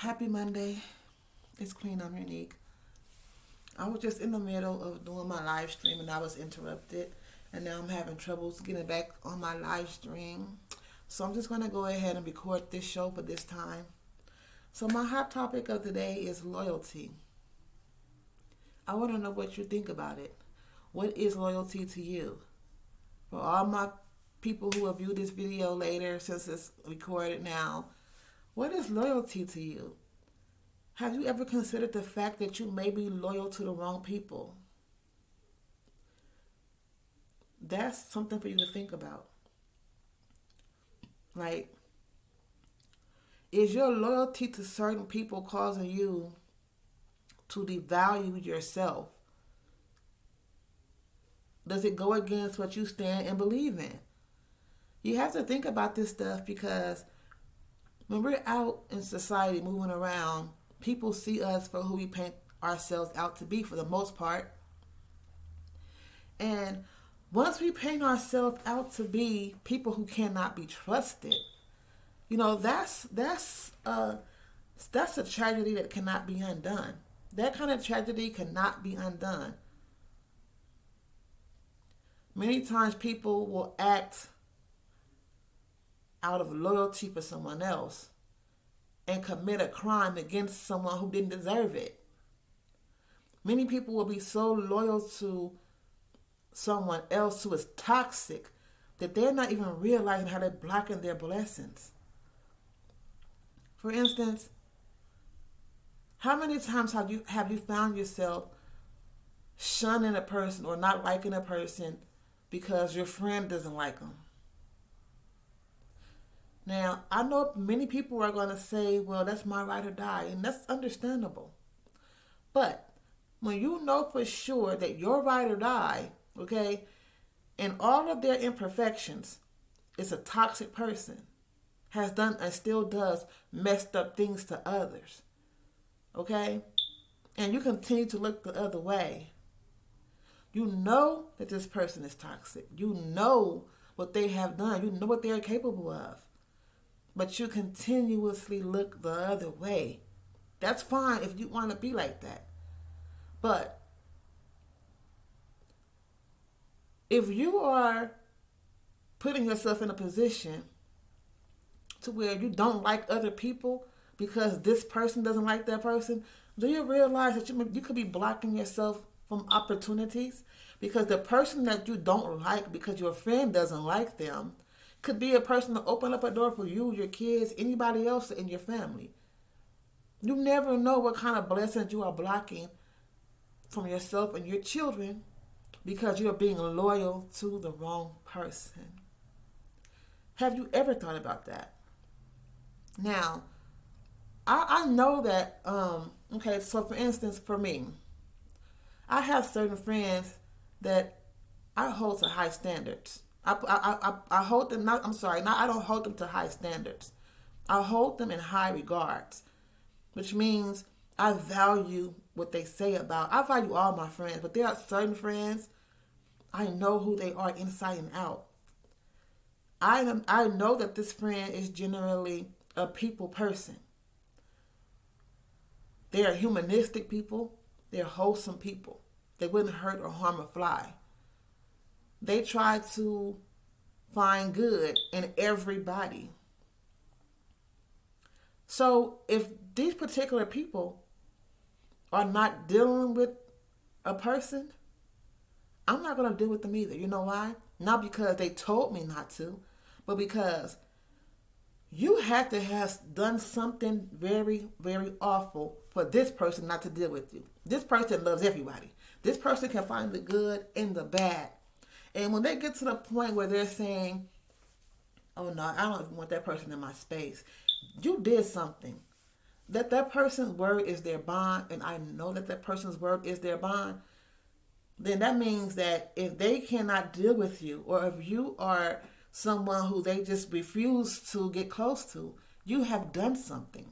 Happy Monday. It's Queen. I'm Unique. I was just in the middle of doing my live stream and I was interrupted. And now I'm having troubles getting back on my live stream. So I'm just going to go ahead and record this show for this time. So my hot topic of the day is loyalty. I want to know what you think about it. What is loyalty to you? For all my people who will view this video later, since it's recorded now, what is loyalty to you? Have you ever considered the fact that you may be loyal to the wrong people? That's something for you to think about. Like, is your loyalty to certain people causing you to devalue yourself? Does it go against what you stand and believe in? You have to think about this stuff because when we're out in society moving around, people see us for who we paint ourselves out to be for the most part. And once we paint ourselves out to be people who cannot be trusted, that's a tragedy that cannot be undone. That kind of tragedy cannot be undone. Many times people will act out of loyalty for someone else and commit a crime against someone who didn't deserve it. Many people will be so loyal to someone else who is toxic that they're not even realizing how they're blocking their blessings. For instance, how many times have you found yourself shunning a person or not liking a person because your friend doesn't like them? Now, I know many people are going to say, well, that's my ride or die, and that's understandable. But when you know for sure that your ride or die, okay, and all of their imperfections is a toxic person, has done and still does messed up things to others, okay, and you continue to look the other way, you know that this person is toxic. You know what they have done. You know what they are capable of. But you continuously look the other way. That's fine if you want to be like that. But if you are putting yourself in a position to where you don't like other people because this person doesn't like that person, do you realize that you could be blocking yourself from opportunities? Because the person that you don't like because your friend doesn't like them could be a person to open up a door for you, your kids, anybody else in your family. You never know what kind of blessings you are blocking from yourself and your children because you're being loyal to the wrong person. Have you ever thought about that? Now, I know that, so for instance, for me, I have certain friends that I hold to high standards. I hold them, I don't hold them to high standards. I hold them in high regards, which means I value what they say about. I value all my friends, but there are certain friends, I know who they are inside and out. I know that this friend is generally a people person. They are humanistic people. They're wholesome people. They wouldn't hurt or harm a fly. They try to find good in everybody. So if these particular people are not dealing with a person, I'm not going to deal with them either. You know why? Not because they told me not to, but because you have to have done something very, very awful for this person not to deal with you. This person loves everybody. This person can find the good and the bad. And when they get to the point where they're saying, oh no, I don't even want that person in my space, you did something. That person's word is their bond, and I know that person's word is their bond, then that means that if they cannot deal with you, or if you are someone who they just refuse to get close to, you have done something.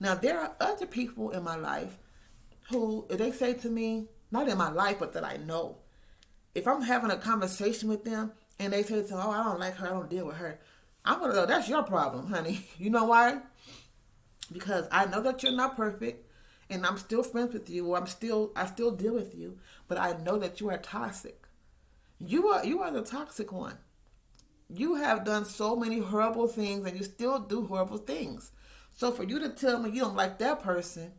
Now, there are other people in my life who, if they say to me, not in my life, but that I know, if I'm having a conversation with them and they say to me, oh, I don't like her, I don't deal with her, I'm going to go, that's your problem, honey. You know why? because I know that you're not perfect, and I'm still friends with you, or I still deal with you, but I know that you are toxic. You are the toxic one. You have done so many horrible things, and you still do horrible things. So for you to tell me you don't like that person,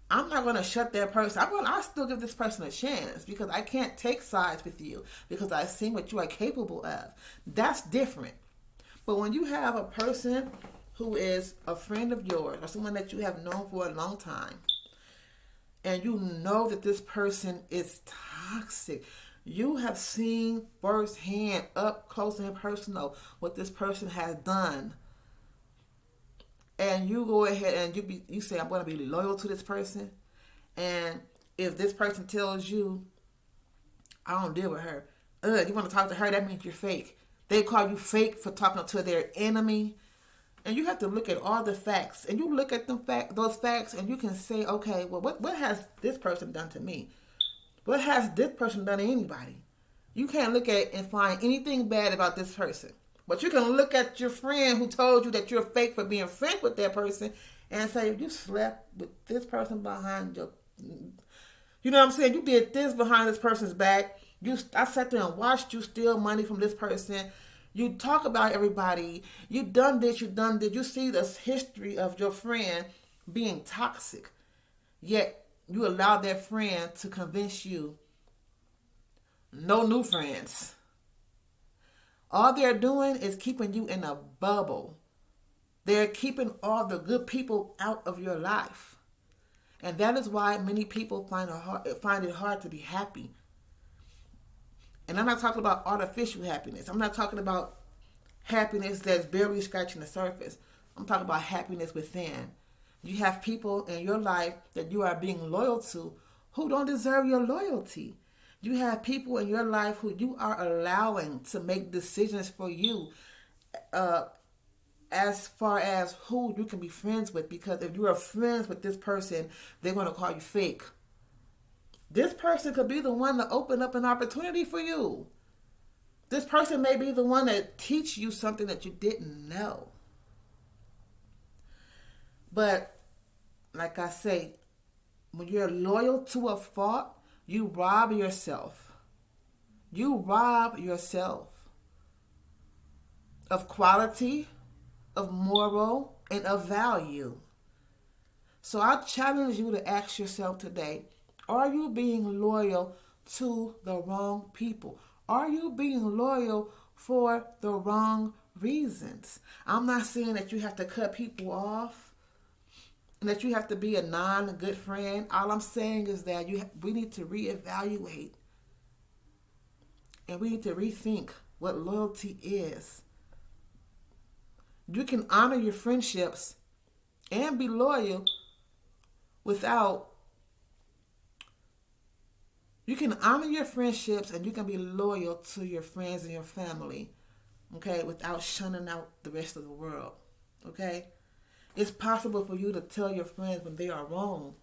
I'm not going to shut that person. I'll still give this person a chance, because I can't take sides with you because I've seen what you are capable of. That's different. But when you have a person who is a friend of yours, or someone that you have known for a long time, and you know that this person is toxic, you have seen firsthand, up close and personal, what this person has done, and you go ahead and you say, I'm going to be loyal to this person, and if this person tells you, I don't deal with her, you want to talk to her, that means you're fake. They call you fake for talking to their enemy. And you have to look at all the facts, and you look at those facts, and you can say, okay, well, what has this person done to me? What has this person done to anybody? You can't look at and find anything bad about this person. But you can look at your friend who told you that you're fake for being friends with that person and say, you slept with this person behind your... You know what I'm saying? You did this behind this person's back. I sat there and watched you steal money from this person. You talk about everybody. You done this, you done this. You see this history of your friend being toxic. Yet you allow that friend to convince you no new friends. All they're doing is keeping you in a bubble. They're keeping all the good people out of your life. And that is why many people find it hard to be happy. And I'm not talking about artificial happiness. I'm not talking about happiness that's barely scratching the surface. I'm talking about happiness within. You have people in your life that you are being loyal to who don't deserve your loyalty. You have people in your life who you are allowing to make decisions for you as far as who you can be friends with. Because if you are friends with this person, they're going to call you fake. This person could be the one to open up an opportunity for you. This person may be the one that teach you something that you didn't know. But, like I say, when you're loyal to a fault, you rob yourself. You rob yourself of quality, of moral, and of value. So I challenge you to ask yourself today, are you being loyal to the wrong people? Are you being loyal for the wrong reasons? I'm not saying that you have to cut people off and that you have to be a non-good friend. All I'm saying is that we need to reevaluate, and we need to rethink what loyalty is. You can honor your friendships and be loyal without... You can honor your friendships and you can be loyal to your friends and your family, okay, without shunning out the rest of the world, okay? It's possible for you to tell your friends when they are wrong.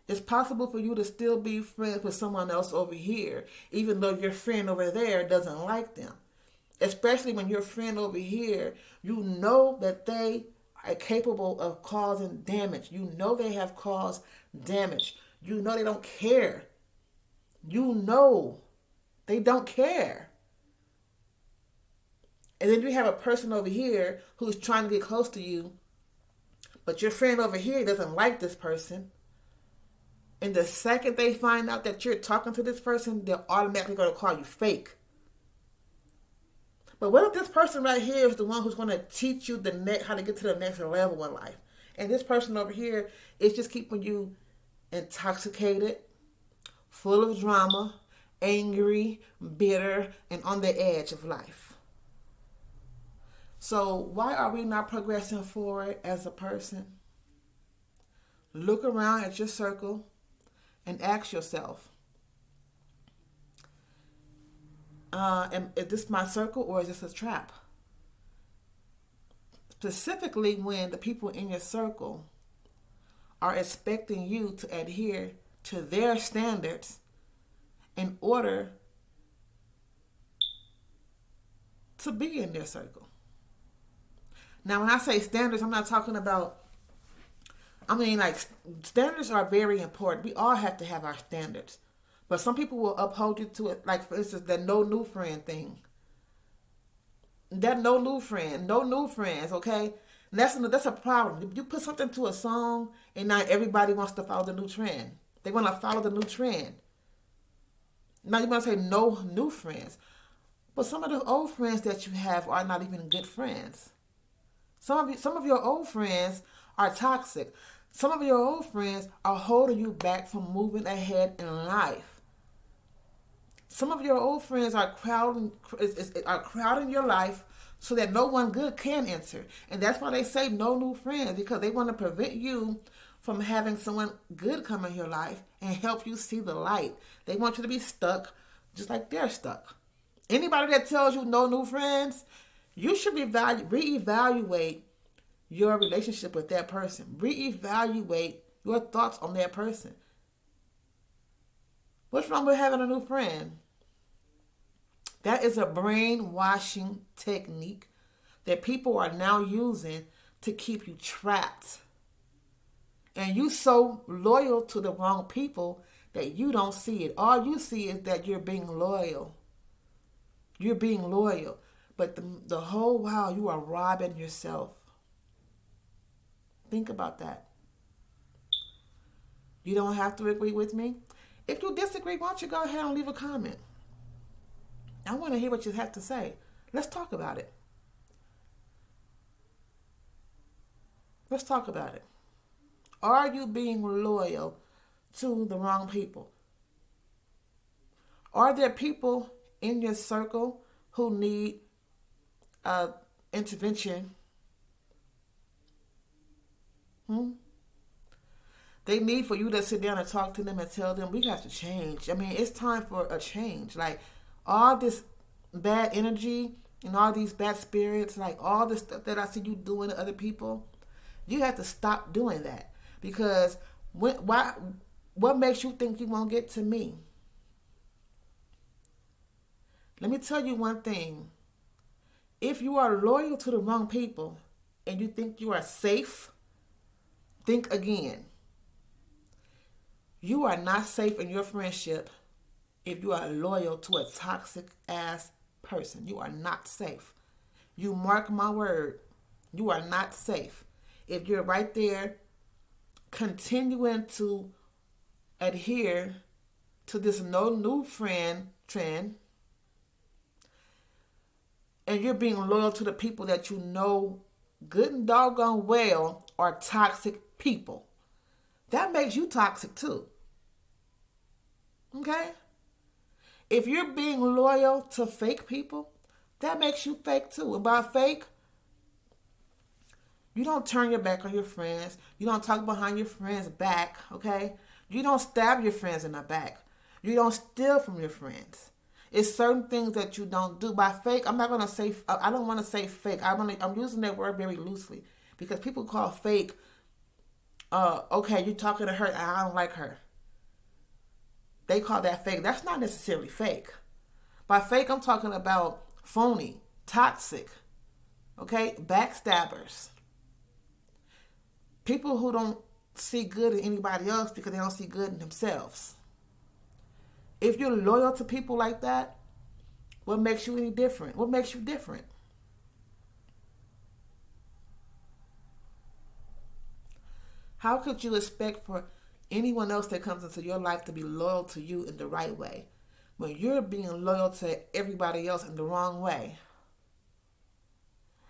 It's possible for you to still be friends with someone else over here, even though your friend over there doesn't like them. Especially when your friend over here, you know that they are capable of causing damage. You know they have caused damage. You know they don't care. You know they don't care. And then you have a person over here who's trying to get close to you, but your friend over here doesn't like this person. And the second they find out that you're talking to this person, they're automatically going to call you fake. But what if this person right here is the one who's going to teach you how to get to the next level in life? And this person over here is just keeping you intoxicated, full of drama, angry, bitter, and on the edge of life. So why are we not progressing forward as a person? Look around at your circle and ask yourself, is this my circle or is this a trap? Specifically when the people in your circle are expecting you to adhere to their standards in order to be in their circle. Now, when I say standards, I'm not talking about, I mean, like, standards are very important. We all have to have our standards. But some people will uphold you to it. Like, for instance, that no new friend thing. That no new friends, okay? And that's a problem. If you put something to a song and now everybody wants to follow the new trend. They want to follow the new trend. Now you might say no new friends. But some of the old friends that you have are not even good friends. Some of your old friends are toxic. Some of your old friends are holding you back from moving ahead in life. Some of your old friends are crowding your life so that no one good can enter. And that's why they say no new friends, because they want to prevent you from having someone good come in your life and help you see the light. They want you to be stuck just like they're stuck. Anybody that tells you no new friends, you should reevaluate your relationship with that person. Reevaluate your thoughts on that person. What's wrong with having a new friend? That is a brainwashing technique that people are now using to keep you trapped. And you so loyal to the wrong people that you don't see it. All you see is that you're being loyal. You're being loyal. But the whole while you are robbing yourself. Think about that. You don't have to agree with me. If you disagree, why don't you go ahead and leave a comment? I want to hear what you have to say. Let's talk about it. Let's talk about it. Are you being loyal to the wrong people? Are there people in your circle who need intervention? They need for you to sit down and talk to them and tell them, we have to change. I mean, it's time for a change. Like, all this bad energy and all these bad spirits, like all the stuff that I see you doing to other people, you have to stop doing that. Because what makes you think you won't get to me? Let me tell you one thing. If you are loyal to the wrong people and you think you are safe, think again. You are not safe in your friendship if you are loyal to a toxic ass person. You are not safe. You mark my word. You are not safe. If you're right there continuing to adhere to this no new friend trend, and you're being loyal to the people that you know good and doggone well are toxic people, that makes you toxic too. Okay? If you're being loyal to fake people, that makes you fake too. And by fake, you don't turn your back on your friends. You don't talk behind your friends' back, okay? You don't stab your friends in the back. You don't steal from your friends. It's certain things that you don't do. By fake, I'm not going to say, I don't want to say fake. I'm using that word very loosely because people call fake, okay, you're talking to her and I don't like her. They call that fake. That's not necessarily fake. By fake, I'm talking about phony, toxic, okay, backstabbers. People who don't see good in anybody else because they don't see good in themselves. If you're loyal to people like that, what makes you any different? What makes you different? How could you expect for anyone else that comes into your life to be loyal to you in the right way when you're being loyal to everybody else in the wrong way?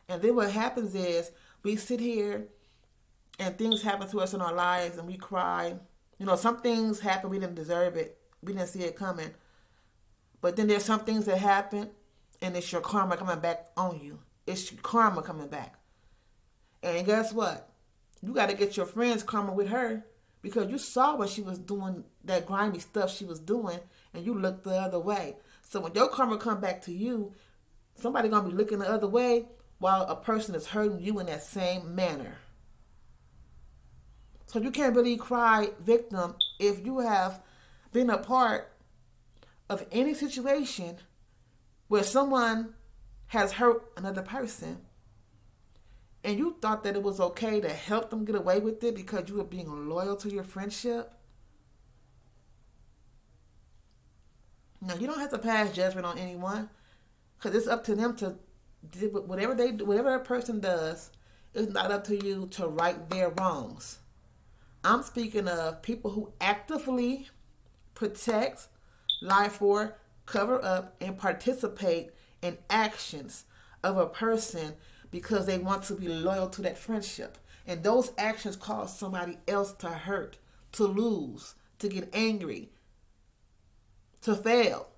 And then what happens is we sit here and things happen to us in our lives and we cry. You know, some things happen, we didn't deserve it. We didn't see it coming. But then there's some things that happen and it's your karma coming back on you. It's your karma coming back. And guess what? You got to get your friend's karma with her because you saw when she was doing that grimy stuff she was doing and you looked the other way. So when your karma come back to you, somebody going to be looking the other way while a person is hurting you in that same manner. So you can't really cry victim if you have been a part of any situation where someone has hurt another person and you thought that it was okay to help them get away with it because you were being loyal to your friendship. Now, you don't have to pass judgment on anyone because it's up to them to do whatever they do, whatever a person does. It's not up to you to right their wrongs. I'm speaking of people who actively protect, lie for, cover up, and participate in actions of a person because they want to be loyal to that friendship. And those actions cause somebody else to hurt, to lose, to get angry, to fail.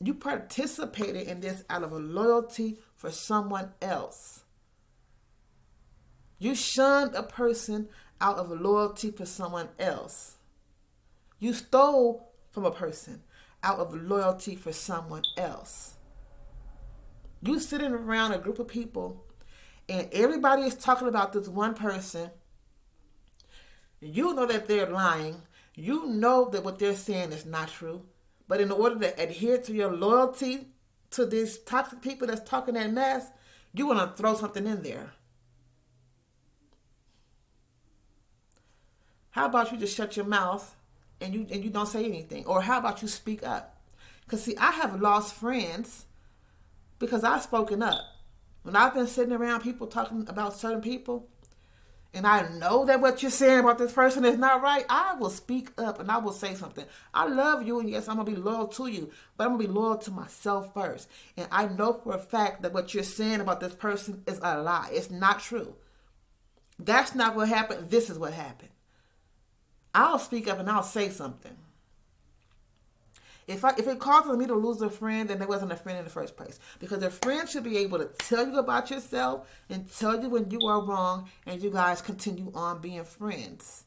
You participated in this out of a loyalty for someone else. You shunned a person out of a loyalty for someone else. You stole from a person out of loyalty for someone else. You sitting around a group of people and everybody is talking about this one person. You know that they're lying. You know that what they're saying is not true. But in order to adhere to your loyalty to these toxic people that's talking that mess, you want to throw something in there. How about you just shut your mouth and you don't say anything? Or how about you speak up? Because see, I have lost friends because I've spoken up. When I've been sitting around people talking about certain people, and I know that what you're saying about this person is not right, I will speak up and I will say something. I love you, and yes, I'm going to be loyal to you, but I'm going to be loyal to myself first. And I know for a fact that what you're saying about this person is a lie. It's not true. That's not what happened. This is what happened. I'll speak up and I'll say something. If it causes me to lose a friend, then there wasn't a friend in the first place. Because a friend should be able to tell you about yourself and tell you when you are wrong, and you guys continue on being friends.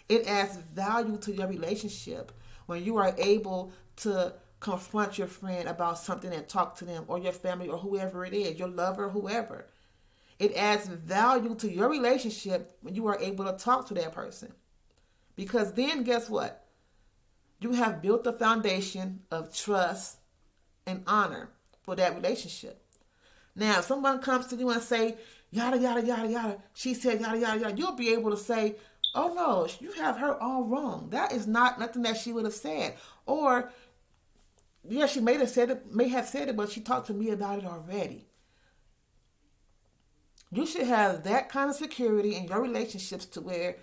It adds value to your relationship when you are able to confront your friend about something and talk to them, or your family, or whoever it is, your lover, whoever. It adds value to your relationship when you are able to talk to that person. Because then guess what? You have built a foundation of trust and honor for that relationship. Now, if someone comes to you and say, yada, yada, yada, yada, she said, yada, yada, yada, you'll be able to say, oh no, you have her all wrong. That is not nothing that she would have said. Or, yeah, she may have said it, but she talked to me about it already. You should have that kind of security in your relationships to where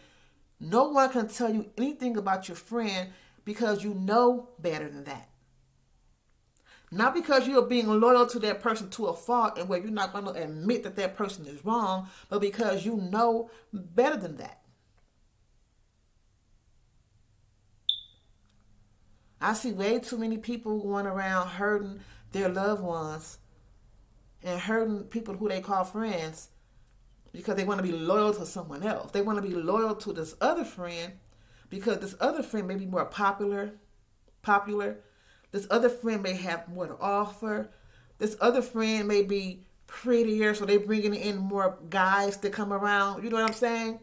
no one can tell you anything about your friend because you know better than that. Not because you're being loyal to that person to a fault and where you're not going to admit that that person is wrong, but because you know better than that. I see way too many people going around hurting their loved ones and hurting people who they call friends because they want to be loyal to someone else. They want to be loyal to this other friend because this other friend may be more popular. This other friend may have more to offer. This other friend may be prettier, so they're bringing in more guys to come around. You know what I'm saying?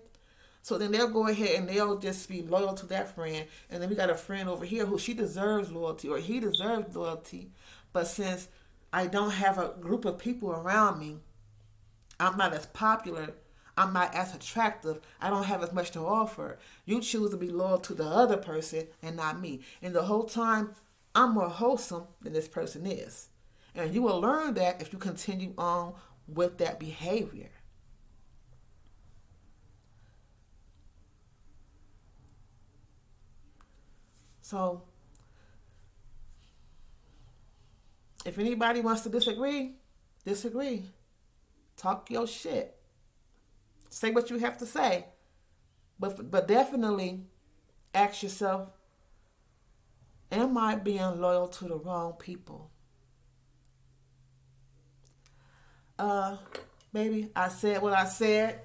So then they'll go ahead and they'll just be loyal to that friend. And then we got a friend over here who she deserves loyalty, or he deserves loyalty. But since I don't have a group of people around me, I'm not as popular, I'm not as attractive, I don't have as much to offer. You choose to be loyal to the other person and not me. And the whole time, I'm more wholesome than this person is. And you will learn that if you continue on with that behavior. So, if anybody wants to disagree. Talk your shit. Say what you have to say. But definitely ask yourself, am I being loyal to the wrong people? Baby, I said what I said.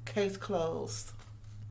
Case closed.